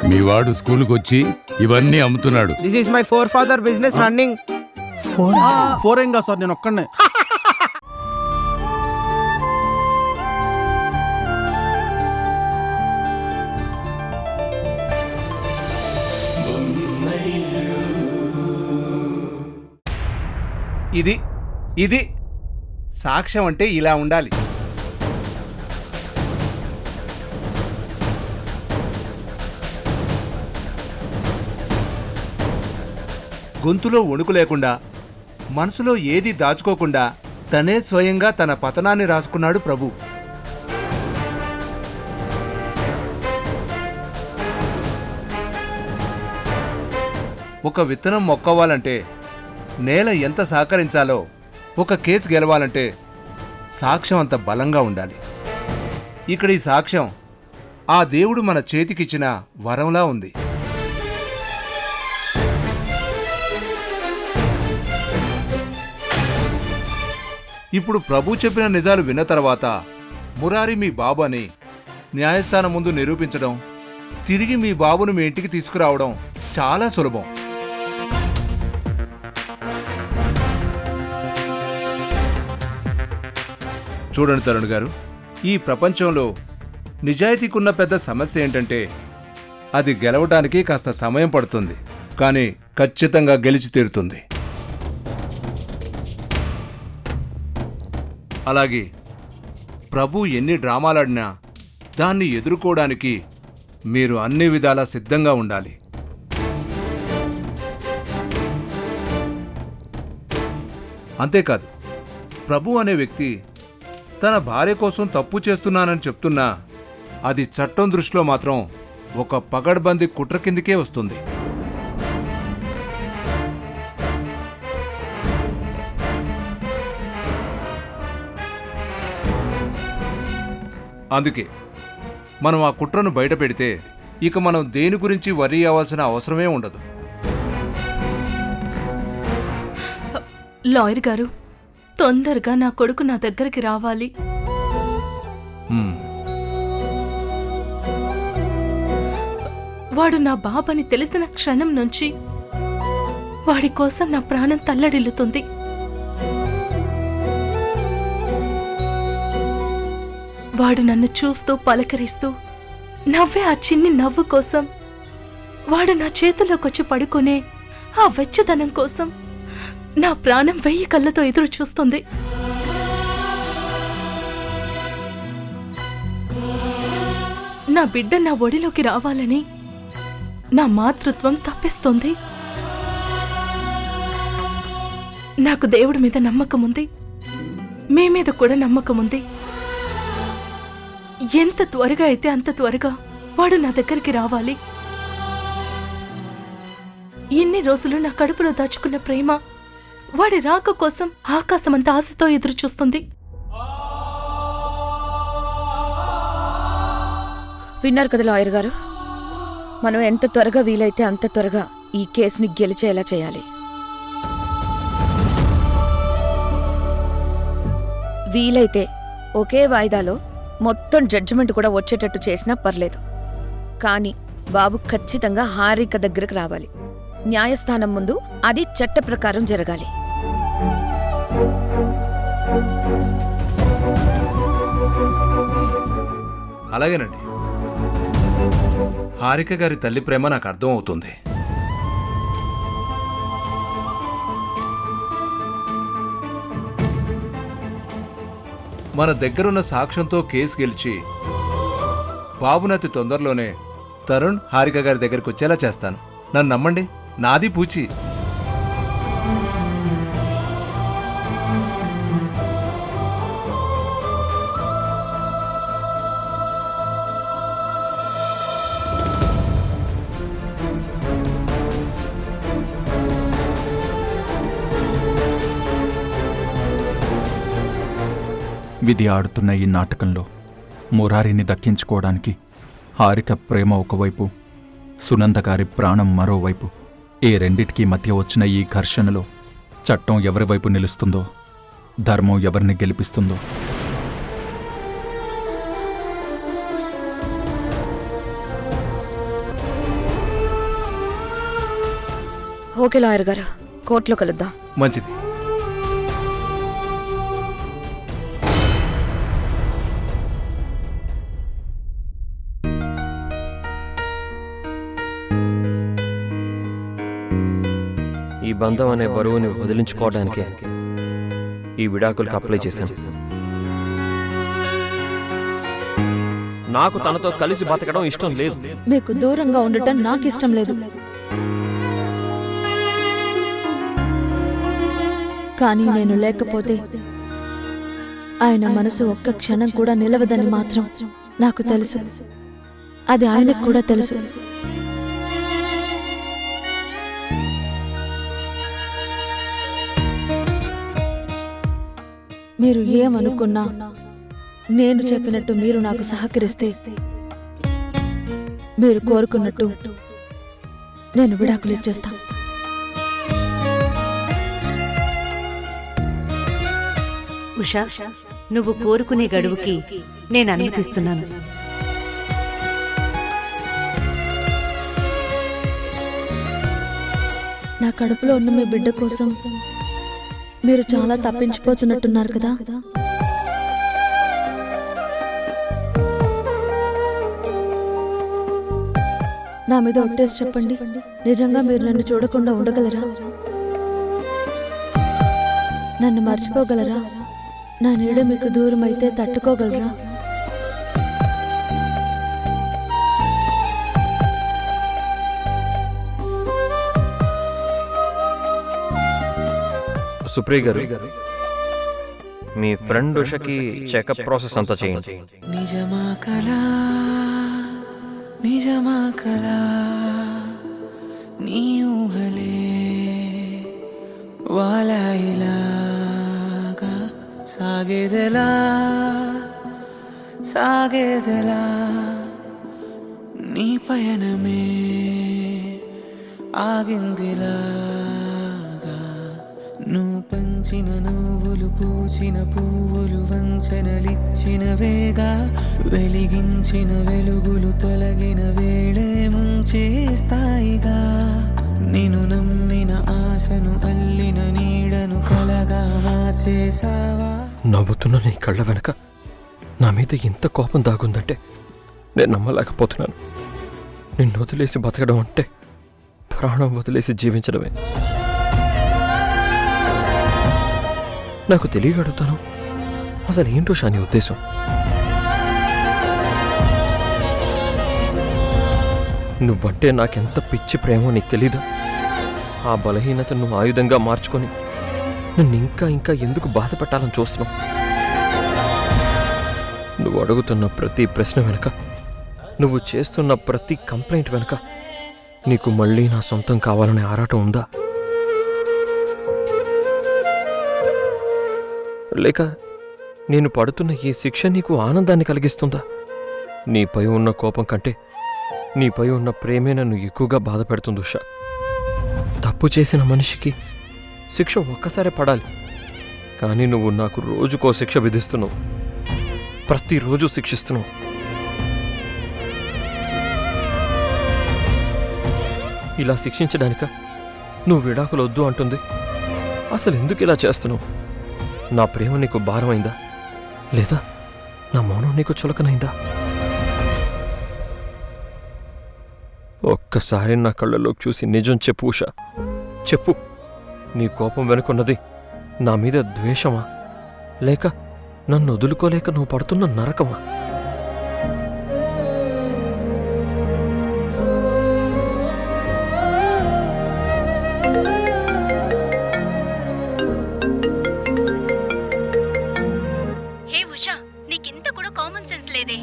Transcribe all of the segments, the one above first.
మీ వాడు స్కూల్కి వచ్చి ఇవన్నీ అమ్ముతున్నాడు. This is my four father business running. Four ఏం కాదు సార్, నేను ఒక్కనే. ఇది సాక్ష్యం అంటే ఇలా ఉండాలి. గొంతులో వణుకు లేకుండా, మనసులో ఏది దాచుకోకుండా తనే స్వయంగా తన పతనాన్ని రాసుకున్నాడు ప్రభు. ఒక విత్తనం మొక్కవాలంటే నేల ఎంత సహకరించాలో, ఒక కేసు గెలవాలంటే సాక్ష్యం అంత బలంగా ఉండాలి. ఇక్కడ ఈ సాక్ష్యం ఆ దేవుడు మన చేతికిచ్చిన వరంలా ఉంది. ఇప్పుడు ప్రభు చెప్పిన నిజాలు విన్న తర్వాత మురారి మీ బాబు అని న్యాయస్థానం ముందు నిరూపించడం, తిరిగి మీ బాబును మీ ఇంటికి తీసుకురావడం చాలా సులభం. చూడండి తరుణ్ గారు, ఈ ప్రపంచంలో నిజాయితీకున్న పెద్ద సమస్య ఏంటంటే అది గెలవడానికి కాస్త సమయం పడుతుంది, కానీ ఖచ్చితంగా గెలిచి తీరుతుంది. అలాగే ప్రభు ఎన్ని డ్రామాలాడినా దాన్ని ఎదుర్కోవడానికి మీరు అన్ని విధాలా సిద్ధంగా ఉండాలి. అంతేకాదు, ప్రభు అనే వ్యక్తి తన భార్య కోసం తప్పు చేస్తున్నానని చెప్తున్నా అది చట్టం దృష్టిలో మాత్రం ఒక పగడ్బందీ కుట్ర కిందికే వస్తుంది. అందుకే మనం ఆ కుట్రను బయట పెడితే ఇక మనం దేని గురించి వరీ అవ్వాల్సిన అవసరమే ఉండదు. లాయర్ గారు, తొందరగా నా కొడుకు నా దగ్గరికి రావాలి. వాడు నా బాబని తెలిసిన క్షణం నుంచి వాడి కోసం నా ప్రాణం తల్లడిల్లుతుంది. వాడు నన్ను చూస్తూ పలకరిస్తూ నవ్వే ఆ చిన్ని నవ్వు కోసం, వాడు నా చేతుల్లోకొచ్చి పడుకునే ఆ వెచ్చదనం కోసం నా ప్రాణం 1000 కళ్ళతో ఎదురు చూస్తుంది. నా బిడ్డ నా ఒడిలోకి రావాలని నా మాతృత్వం తప్పిస్తుంది. నాకు దేవుడి మీద నమ్మకం ఉంది, మీ మీద కూడా నమ్మకం ఉంది. ఎంత త్వరగా అయితే అంత త్వరగా వాడు నా దగ్గరికి రావాలి. ఎన్ని రోజులు నా కడుపులో దాచుకున్న ప్రేమ వాడి రాక కోసం ఆకాశమంత ఆశతో ఎదురు చూస్తుంది. విన్నారు కదా లాయర్ గారు, మనం ఎంత త్వరగా వీలైతే అంత త్వరగా ఈ కేసుని గెలిచేలా చేయాలి. వీలైతే ఒకే వాయిదాలో మొత్తం జడ్జిమెంట్ కూడా వచ్చేటట్టు చేసినా పర్లేదు, కానీ బాబు ఖచ్చితంగా హారిక దగ్గరకు రావాలి. న్యాయస్థానం ముందు అది చట్ట ప్రకారం జరగాలి. అలాగేనండి. హారిక గారి తల్లి ప్రేమ నాకు అర్థం అవుతుంది. మన దగ్గరున్న సాక్ష్యంతో కేసు గెలిచి బాబుని అతి తొందరలోనే తరుణ్ హారిక గారి దగ్గరికి వచ్చేలా చేస్తాను. నన్ను నమ్మండి, నాది పూచి. విధి ఆడుతున్న ఈ నాటకంలో మురారిని దక్కించుకోవడానికి హారిక ప్రేమ ఒకవైపు, సునంద గారి ప్రాణం మరోవైపు, ఈ రెండిటికీ మధ్య వచ్చిన ఈ ఘర్షణలో చట్టం ఎవరి వైపు నిలుస్తుందో, ధర్మం ఎవరిని గెలిపిస్తుందో ఓకే లాయర్ గారు, కోర్టులో కలుద్దాం. మంచిది. ఈ బంధం అనే బరువుని వదిలించుకోవడానికే ఈ విడాకులకు అప్లై చేశాను. నాకు తనతో కలిసి బతకడం ఇష్టం లేదు. మీకు దూరంగా ఉండటం నాకు ఇష్టం లేదు. కానీ నేను లేకపోతే ఆయన మనసు ఒక్క క్షణం కూడా నిలవదని మాత్రం నాకు తెలుసు. అది ఆయనకు కూడా తెలుసు. మీరు ఏమనుకున్నా నేను చెప్పినట్టు మీరు నాకు సహకరిస్తే, మీరు కోరుకున్నట్టు నేను విడాకులు ఇచ్చేస్తా. ఉషా, నువ్వు కోరుకునే గడువుకి నేను అనుమతిస్తున్నాను. నా కడుపులో ఉన్న మీ బిడ్డ కోసం మీరు చాలా తప్పించిపోతున్నట్టున్నారు కదా. నా మీద ఒట్టేసి చెప్పండి, నిజంగా మీరు నన్ను చూడకుండా ఉండగలరా? నన్ను మర్చిపోగలరా? నా నీడ మీకు దూరం అయితే తట్టుకోగలరా? సుప్రియ గారు, మీ ఫ్రెండ్ ఉషకి చెకప్ ప్రాసెస్ అంతా చేయండి. నిజమా కలా, నిజమా కలా, నీ ఊహలే వాలాయిలాగా సాగేదెలా, సాగేదెలా నీ పయనమే ఆగిందిలాగా. నువ్వు పంచిన నువ్వులు, పూచిన పువ్వులు, వంచనలిచ్చిన వేగా, వెలిగించిన వెలుగులు తొలగిన వేళే ముంచేస్తాయిగా. నిన్ను నమ్మిన ఆశను అల్లిన నీడను కలగా మార్చేసావా. నవ్వుతున్న నీ కళ్ళ వెనక నా మీద ఇంత కోపం దాగుందంటే నేను నమ్మలేకపోతున్నాను. నిన్ను వదిలేసి బతకడం అంటే ప్రాణం వదిలేసి జీవించడమే. నాకు తెలియగడుగుతాను, అసలు ఏంటో షాని ఉద్దేశం? నువ్వంటే నాకెంత పిచ్చి ప్రేమో నీకు తెలీదా? ఆ బలహీనతను నువ్వు ఆయుధంగా మార్చుకొని నన్ను ఇంకా ఇంకా ఎందుకు బాధ పెట్టాలని చూస్తున్నావు? నువ్వు అడుగుతున్న ప్రతి ప్రశ్న వెనక, నువ్వు చేస్తున్న ప్రతి కంప్లైంట్ వెనక నీకు మళ్ళీ నా సొంతం కావాలనే ఆరాటం ఉందా? లేక నేను పడుతున్న ఈ శిక్ష నీకు ఆనందాన్ని కలిగిస్తుందా? నీపై ఉన్న కోపం కంటే నీపై ఉన్న ప్రేమే నన్ను ఎక్కువగా బాధ పెడుతుంది ఉషా. తప్పు చేసిన మనిషికి శిక్ష ఒక్కసారే పడాలి, కానీ నువ్వు నాకు రోజుకో శిక్ష విధిస్తున్నావు, ప్రతిరోజు శిక్షిస్తున్నావు. ఇలా శిక్షించడానిక నువ్వు విడాకులు వద్దు అంటుంది? అసలు ఎందుకు ఇలా చేస్తున్నావు? నా ప్రేమ నీకు భారమైందా, లేదా నా మౌనం నీకు చులకనైందా? ఒక్కసారి నా కళ్ళలోకి చూసి నిజం చెప్పు ఉషా, చెప్పు. నీ కోపం వెనుకున్నది నా మీద ద్వేషమా, లేక నన్ను వదులుకోలేక నువ్వు పడుతున్న నరకమా? హే ఉషా, నీకింత కూడా కామన్ సెన్స్ లేదే.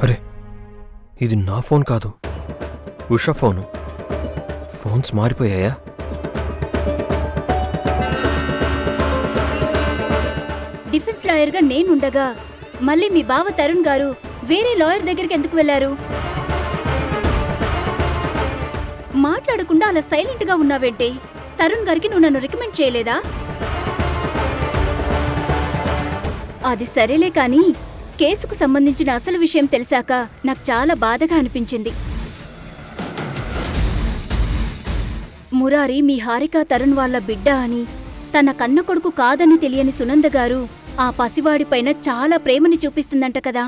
అరే, ఇది నా ఫోన్ కాదు, ఉషా ఫోను. ఫోన్స్ మారిపోయాయా? డిఫెన్స్ లాయర్గా నేనుండగా మళ్ళీ మీ బావ తరుణ్ గారు వేరే లాయర్ దగ్గరికి ఎందుకు వెళ్లారు? మాట్లాడకుండా అలా సైలెంట్గా ఉన్నావేంటి? తరుణ్ గారికి నువ్వు నన్ను రికమెండ్ చేయలేదా? అది సరేలే కానీ కేసుకు సంబంధించిన అసలు విషయం తెలిసాక నాకు చాలా బాధగా అనిపించింది. మురారి మీ హారిక తరుణ్ వాళ్ళ బిడ్డ అని, తన కన్న కొడుకు కాదని తెలియని సునంద గారు ఆ పసివాడిపైన చాలా ప్రేమని చూపిస్తుందంట కదా.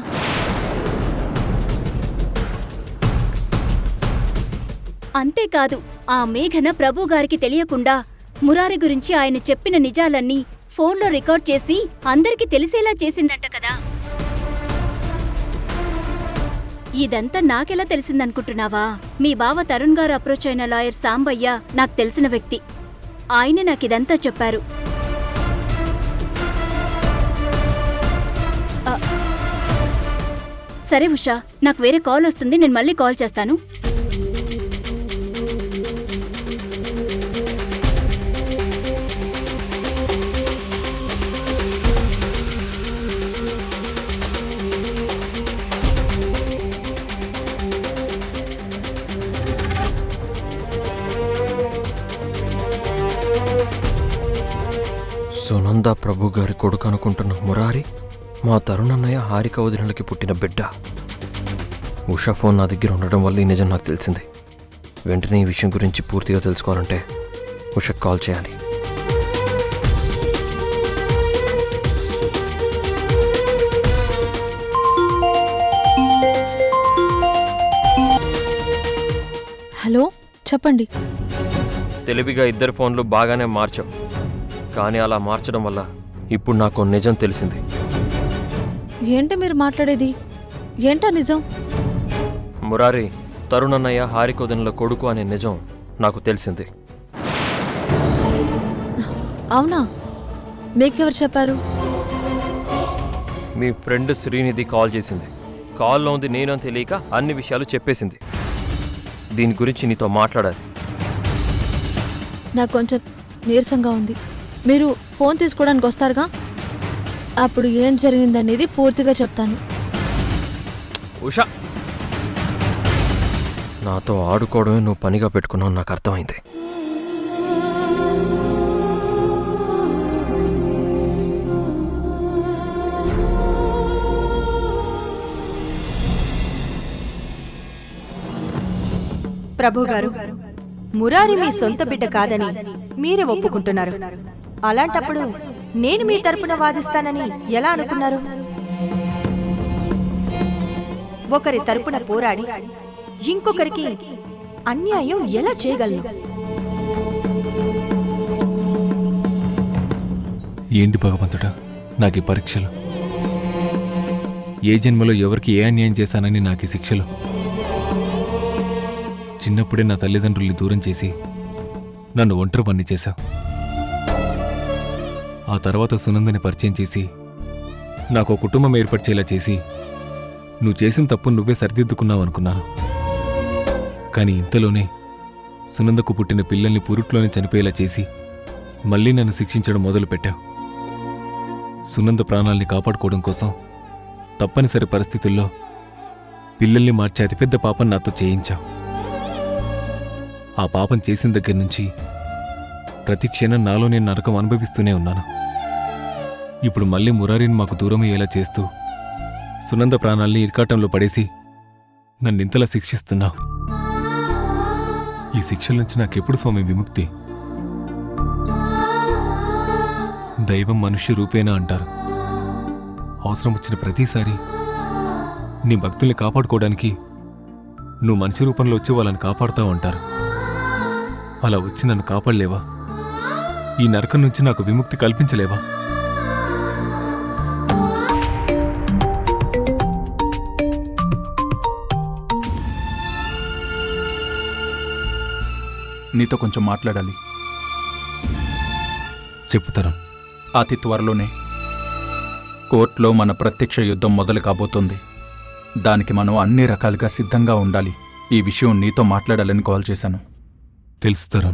అంతేకాదు, ఆ మేఘన ప్రభు గారికి తెలియకుండా మురారి గురించి ఆయన చెప్పిన నిజాలన్నీ ఫోన్లో రికార్డ్ చేసి అందరికీ తెలిసేలా చేసిందంట కదా. ఇదంతా నాకెలా తెలిసిందనుకుంటున్నావా? మీ బావ తరుణ్ గారు అప్రోచ్ అయిన లాయర్ సాంబయ్య నాకు తెలిసిన వ్యక్తి. ఆయన నాకిదంతా చెప్పారు. సరే ఉషా, నాకు వేరే కాల్ వస్తుంది, నేను మళ్ళీ కాల్ చేస్తాను. సునంద ప్రభు గారి కొడుకు అనుకుంటున్న మురారి మా తరుణన్నయ్య హారిక వదినలకి పుట్టిన బిడ్డ. ఉషా ఫోన్ నా దగ్గర ఉండడం వల్ల ఈ నిజం నాకు తెలిసింది. వెంటనే ఈ విషయం గురించి పూర్తిగా తెలుసుకోవాలంటే ఉషకు కాల్ చేయాలి. హలో, చెప్పండి. తెలివిగా ఇద్దరు ఫోన్లు బాగానే మార్చావు, కానీ అలా మార్చడం వల్ల ఇప్పుడు నాకు నిజం తెలిసింది. ఏంటి మీరు మాట్లాడేది? ఏంటా నిజం? మురారి తరుణన్నయ్య హారికోదనుల కొడుకు అనే నిజం నాకు తెలిసింది. అవునా? మీకెవరు చెప్పారు? మీ ఫ్రెండ్ శ్రీనిధి కాల్ చేసింది. కాల్లో ఉంది నేను అని తెలియక అన్ని విషయాలు చెప్పేసింది. దీని గురించి నీతో మాట్లాడాలి. నాకు కొంచెం నీరసంగా ఉంది. మీరు ఫోన్ తీసుకోవడానికి వస్తారుగా, అప్పుడు ఏం జరిగిందనేది పూర్తిగా చెప్తాను. ఉషా, నాతో ఆడుకోవడమే నువ్వు పనిగా పెట్టుకున్నావు, నాకు అర్థమైంది. ప్రభు గారు, మురారి మీ సొంత బిడ్డ కాదని మీరే ఒప్పుకుంటున్నారు. అలాంటప్పుడు నేను మీ తరపున వాదిస్తానని ఎలా అనుకున్నారు? ఒకరి తరపున పోరాడి ఇంకొకరికి అన్యాయం ఎలా చేయగలను? ఏంటి భగవంతుడా నాకు ఈ పరీక్షలు? ఏ జన్మలో ఎవరికి ఏ అన్యాయం చేశానని నాకు ఈ శిక్షలు? చిన్నప్పుడే నా తల్లిదండ్రుల్ని దూరం చేసి నన్ను ఒంటరి పని చేశావు. ఆ తర్వాత సునందని పరిచయం చేసి నాకు కుటుంబం ఏర్పరిచేలా చేసి నువ్వు చేసిన తప్పు నువ్వే సరిదిద్దుకున్నావు అనుకున్నాను. కానీ ఇంతలోనే సునందకు పుట్టిన పిల్లల్ని పురుట్లోనే చనిపోయేలా చేసి మళ్ళీ నన్ను శిక్షించడం మొదలుపెట్టావు. సునంద ప్రాణాల్ని కాపాడుకోవడం కోసం తప్పనిసరి పరిస్థితుల్లో పిల్లల్ని మార్చే అతిపెద్ద పాపం నాతో చేయించావు. ఆ పాపం చేసిన దగ్గర నుంచి ప్రతి క్షణం నాలో నేను నరకం అనుభవిస్తూనే ఉన్నాను. ఇప్పుడు మళ్ళీ మురారిని మాకు దూరమయ్యేలా చేస్తూ సునంద ప్రాణాల్ని ఇరకాటంలో పడేసి నన్నింతలా శిక్షిస్తున్నావు. ఈ శిక్షల నుంచి నాకెప్పుడు స్వామి విముక్తి? దైవం మనుష్య రూపేనా అంటారు. అవసరం వచ్చిన ప్రతిసారి నీ భక్తుల్ని కాపాడుకోవడానికి నువ్వు మనిషి రూపంలో వచ్చి వాళ్ళని కాపాడుతావు అంటారు. అలా వచ్చి నన్ను కాపాడలేవా? ఈ నరకం నుంచి నాకు విముక్తి కల్పించలేవా? నీతో కొంచెం మాట్లాడాలి. చెప్పుతారా? అతి త్వరలోనే కోర్టులో మన ప్రత్యక్ష యుద్ధం మొదలు కాబోతోంది. దానికి మనం అన్ని రకాలుగా సిద్ధంగా ఉండాలి. ఈ విషయం నీతో మాట్లాడాలని కాల్ చేశాను. తెలుస్తారా?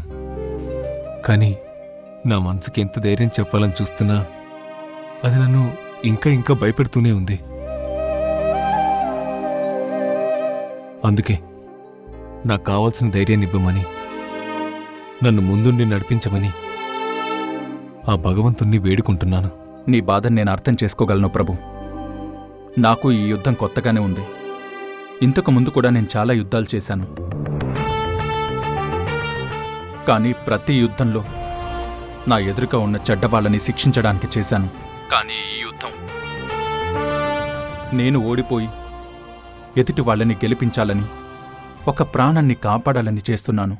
కానీ నా మనసుకి ఎంత ధైర్యం చెప్పాలని చూస్తున్నా అది నన్ను ఇంకా ఇంకా భయపెడుతూనే ఉంది. అందుకే నాకు కావాల్సిన ధైర్యాన్ని ఇవ్వమని, నన్ను ముందుండి నడిపించమని ఆ భగవంతుణ్ణి వేడుకుంటున్నాను. నీ బాధను నేను అర్థం చేసుకోగలను ప్రభు. నాకు ఈ యుద్ధం కొత్తగానే ఉంది. ఇంతకు ముందు కూడా నేను చాలా యుద్ధాలు చేశాను. కానీ ప్రతి యుద్ధంలో నా ఎదురుగా ఉన్న చెడ్డవాళ్ళని శిక్షించడానికి చేశాను. కానీ ఈ యుద్ధం నేను ఓడిపోయి ఎదుటి వాళ్ళని గెలిపించాలని, ఒక ప్రాణాన్ని కాపాడాలని చేస్తున్నాను.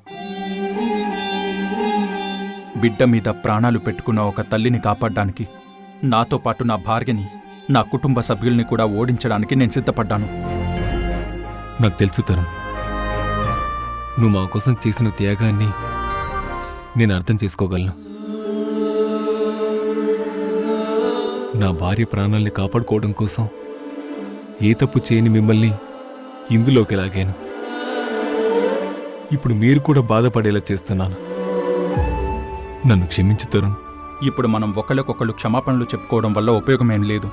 బిడ్డ మీద ప్రాణాలు పెట్టుకున్న ఒక తల్లిని కాపాడడానికి, నాతో పాటు నా భార్యని, నా కుటుంబ సభ్యుల్ని కూడా ఓడించడానికి నేను సిద్ధపడ్డాను. నాకు తెలుసు తరుణ్, నువ్వు మా కోసం చేసిన త్యాగాన్ని నేను అర్థం చేసుకోగలను. నా భార్య ప్రాణాల్ని కాపాడుకోవడం కోసం ఏ తప్పు చేయని మిమ్మల్ని ఇందులోకి లాగాను. ఇప్పుడు మీరు కూడా బాధపడేలా చేస్తున్నాను. నన్ను క్షమించు తరుణ్. ఇప్పుడు మనం ఒకళ్ళకొకళ్ళు క్షమాపణలు చెప్పుకోవడం వల్ల ఉపయోగమేం లేదు.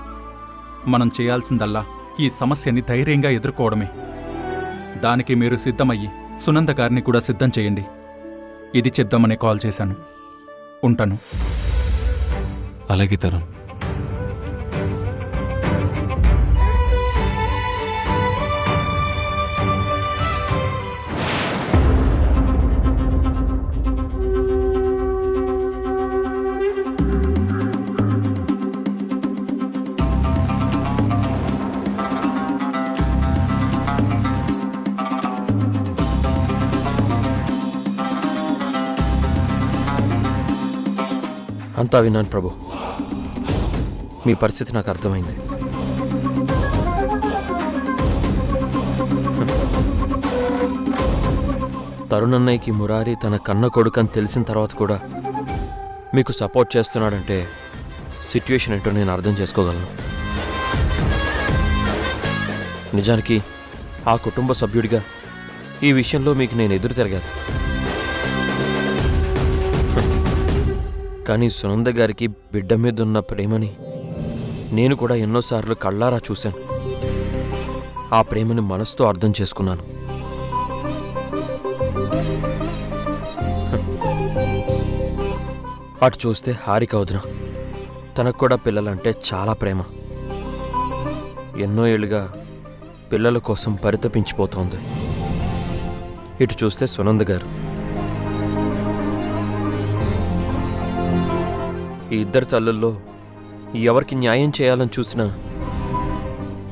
మనం చేయాల్సిందల్లా ఈ సమస్యని ధైర్యంగా ఎదుర్కోవడమే. దానికి మీరు సిద్ధమయ్యి సునంద గారిని కూడా సిద్ధం చేయండి. ఇది చెప్దామని కాల్ చేశాను. ఉంటాను. అలాగే తరుణ్. అంతా విన్నాను ప్రభు. మీ పరిస్థితి నాకు అర్థమైంది. తరుణ్ అన్నయ్యకి మురారి తన కన్న కొడుకని తెలిసిన తర్వాత కూడా మీకు సపోర్ట్ చేస్తున్నాడంటే సిట్యుయేషన్ ఏంటో నేను అర్థం చేసుకోగలను. నిజానికి ఆ కుటుంబ సభ్యుడిగా ఈ విషయంలో మీకు నేను ఎదురు తిరగాలి. కానీ సునంద గారికి బిడ్డ మీద ఉన్న ప్రేమని నేను కూడా ఎన్నోసార్లు కళ్ళారా చూశాను. ఆ ప్రేమని మనసుతో అర్థం చేసుకున్నాను. అటు చూస్తే హారిక వదిన, తనకు కూడా పిల్లలంటే చాలా ప్రేమ. ఎన్నో ఏళ్ళుగా పిల్లల కోసం పరితపించిపోతోంది. ఇటు చూస్తే సునంద గారు, ఈ ఇద్దరు తల్లుల్లో ఎవరికి న్యాయం చేయాలని చూసినా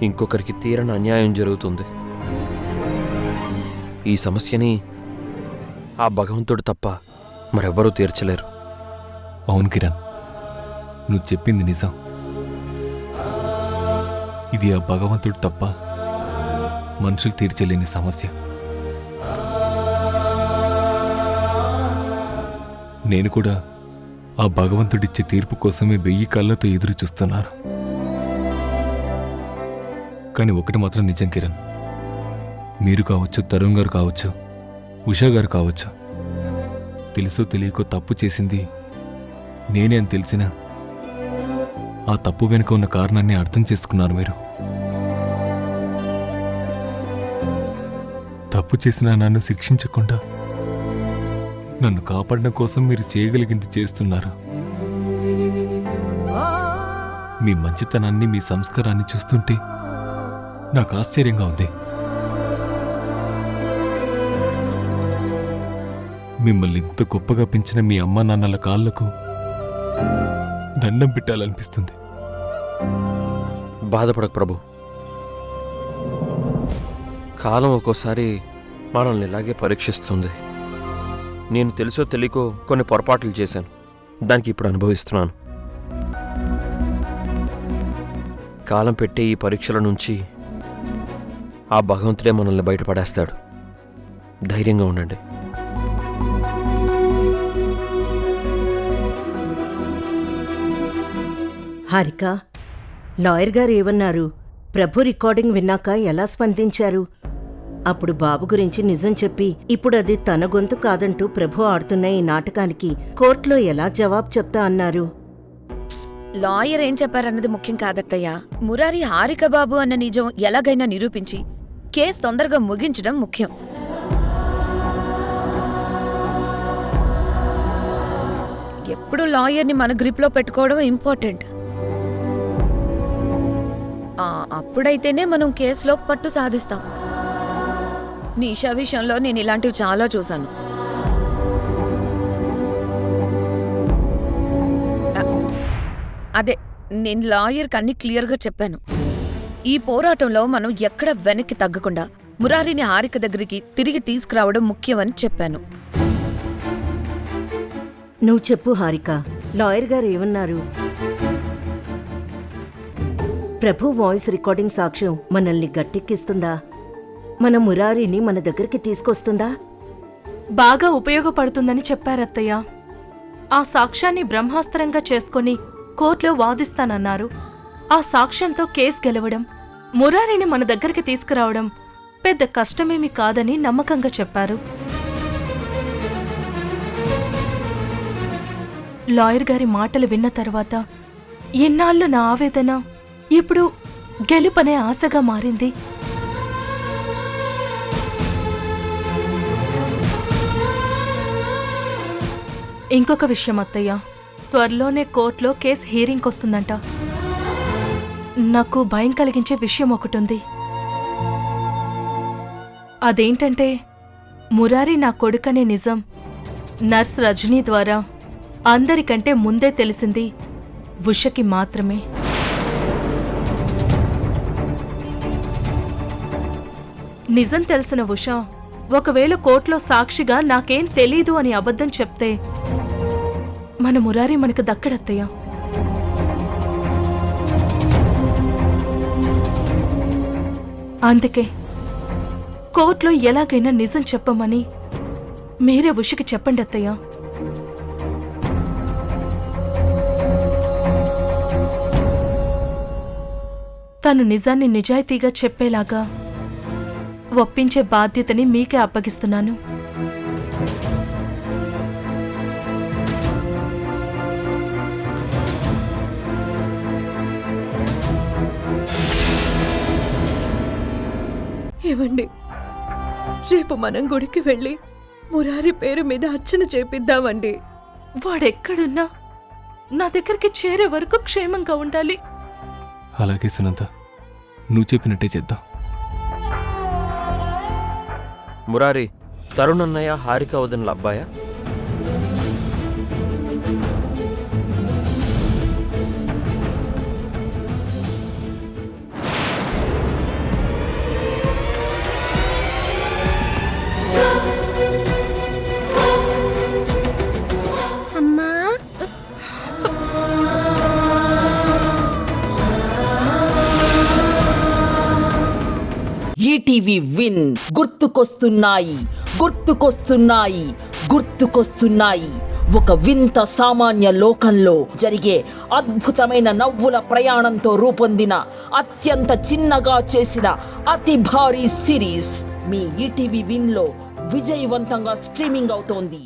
ఇంకొకరికి తీరని అన్యాయం జరుగుతుంది. ఈ సమస్యని ఆ భగవంతుడు తప్ప మరెవ్వరూ తీర్చలేరు. అవును కిరణ్, నువ్వు చెప్పింది నిజం. ఇది ఆ భగవంతుడు తప్ప మనుషులు తీర్చలేని సమస్య. నేను కూడా ఆ భగవంతుడిచ్చే తీర్పు కోసమే 1000 కళ్ళతో ఎదురు చూస్తున్నాను. కానీ ఒకటి మాత్రం నిజం కిరణ్, మీరు కావచ్చు, తరుణ్ గారు కావచ్చు, ఉషా గారు కావచ్చు, తెలుసో తెలియకో తప్పు చేసింది నేనే అని తెలిసినా ఆ తప్పు వెనుక ఉన్న కారణాన్ని అర్థం చేసుకున్నారు. మీరు తప్పు చేసినా నన్ను శిక్షించకుండా నన్ను కాపాడడం కోసం మీరు చేయగలిగింది చేస్తున్నారు. మీ మంచితనాన్ని, మీ సంస్కారాన్ని చూస్తుంటే నాకు ఆశ్చర్యంగా ఉంది. మిమ్మల్ని ఇంత గొప్పగా పెంచిన మీ అమ్మ నాన్నల కాళ్లకు దండం పెట్టాలనిపిస్తుంది. బాధపడకు ప్రభు. కాలం ఒక్కోసారి మనల్ని ఇలాగే పరీక్షిస్తుంది. నేను తెలుసో తెలియకో కొన్ని పొరపాట్లు చేశాను. దానికి ఇప్పుడు అనుభవిస్తున్నాను. కాలం పెట్టే ఈ పరీక్షల నుంచి ఆ భగవంతుడే మనల్ని బయటపడేస్తాడు. ధైర్యంగా ఉండండి. హారిక, లాయర్ గారు ఏమన్నారు? ప్రభు రికార్డింగ్ విన్నాక ఎలా స్పందించారు? అప్పుడు బాబు గురించి నిజం చెప్పి ఇప్పుడు అది తన గొంతు కాదంటూ ప్రభు ఆడుతున్న ఈ నాటకానికి కోర్టులో ఎలా జవాబు చెప్తా అన్నారు? లాయర్ ఏం చెప్పారన్నది ముఖ్యం కాదత్తయ్యా. మురారి హారిక బాబు అన్న నిజం ఎలాగైనా నిరూపించి కేసు తొందరగా ముగించడం ముఖ్యం. ఎప్పుడు లాయర్ని మన గ్రిప్లో పెట్టుకోవడం ఇంపార్టెంట్. అప్పుడైతేనే మనం కేసులో పట్టు సాధిస్తాం. నిషా విషయంలో నేను ఇలాంటివి చాలా చూశాను. అదే నేను లాయర్కి అన్ని క్లియర్గా చెప్పాను. ఈ పోరాటంలో మనం ఎక్కడ వెనక్కి తగ్గకుండా మురారిని హారిక దగ్గరికి తిరిగి తీసుకురావడం ముఖ్యమని చెప్పాను. నువ్వు చెప్పు హారిక, లాయర్ గారు ఏమన్నారు? ప్రభు వాయిస్ రికార్డింగ్ సాక్ష్యం మనల్ని గట్టెక్కిస్తుందా? మన మురారిని మన దగ్గరికి తీసుకొస్తుందా? బాగా ఉపయోగపడుతుందని చెప్పారత్తయ్య. ఆ సాక్ష్యాన్ని బ్రహ్మాస్త్రంగా చేసుకుని కోర్టులో వాదిస్తానన్నారు. ఆ సాక్ష్యంతో కేసు గెలవడం, మురారిని మన దగ్గరికి తీసుకురావడం పెద్ద కష్టమేమీ కాదని నమ్మకంగా చెప్పారు. లాయర్ గారి మాటలు విన్న తర్వాత ఇన్నాళ్ళు నా ఆవేదన ఇప్పుడు గెలుపనే ఆశగా మారింది. ఇంకొక విషయం అత్తయ్య, త్వరలోనే కోర్టులో కేసు హీరింగ్కి వస్తుందంట. నాకు భయం కలిగించే విషయం ఒకటుంది. అదేంటంటే మురారి నా కొడుకనే నిజం నర్స్ రజనీ ద్వారా అందరికంటే ముందే తెలిసింది ఉషకి మాత్రమే. నిజం తెలిసిన ఉష ఒకవేళ కోర్టులో సాక్షిగా నాకేం తెలీదు అని అబద్ధం చెప్తే మన మురారి మనకు దక్కడత్తయ్యా. అందుకే కోర్టులో ఎలాగైనా నిజం చెప్పమని మీరే ఉషకి చెప్పండి అత్తయ్యా. తను నిజాన్ని నిజాయితీగా చెప్పేలాగా ఒప్పించే బాధ్యతని మీకే అప్పగిస్తున్నాను. ఏమండి, రేపు మనం గుడికి వెళ్ళి మురారి పేరు మీద అర్చన చేపిద్దామండి. వాడెక్కడున్నా నా దగ్గరికి చేరే వరకు క్షేమంగా ఉండాలి. అలాగే సునంద, నువ్వు చెప్పినట్టే చేద్దాం. మురారి, తరుణ్ అన్నయ్య హారిక వదినల అబ్బాయా? ఈటీవీ విన్ గుర్తుకొస్తున్నాయి, గుర్తుకొస్తున్నాయి, గుర్తుకొస్తున్నాయి. ఒక వింత సామాన్య లోకంలో జరిగే అద్భుతమైన నవ్వుల ప్రయాణంతో రూపొందిన అత్యంత చిన్నగా చేసిన అతి భారీ సిరీస్ మీ ఈటీవీ విన్ లో విజయవంతంగా స్ట్రీమింగ్ అవుతోంది.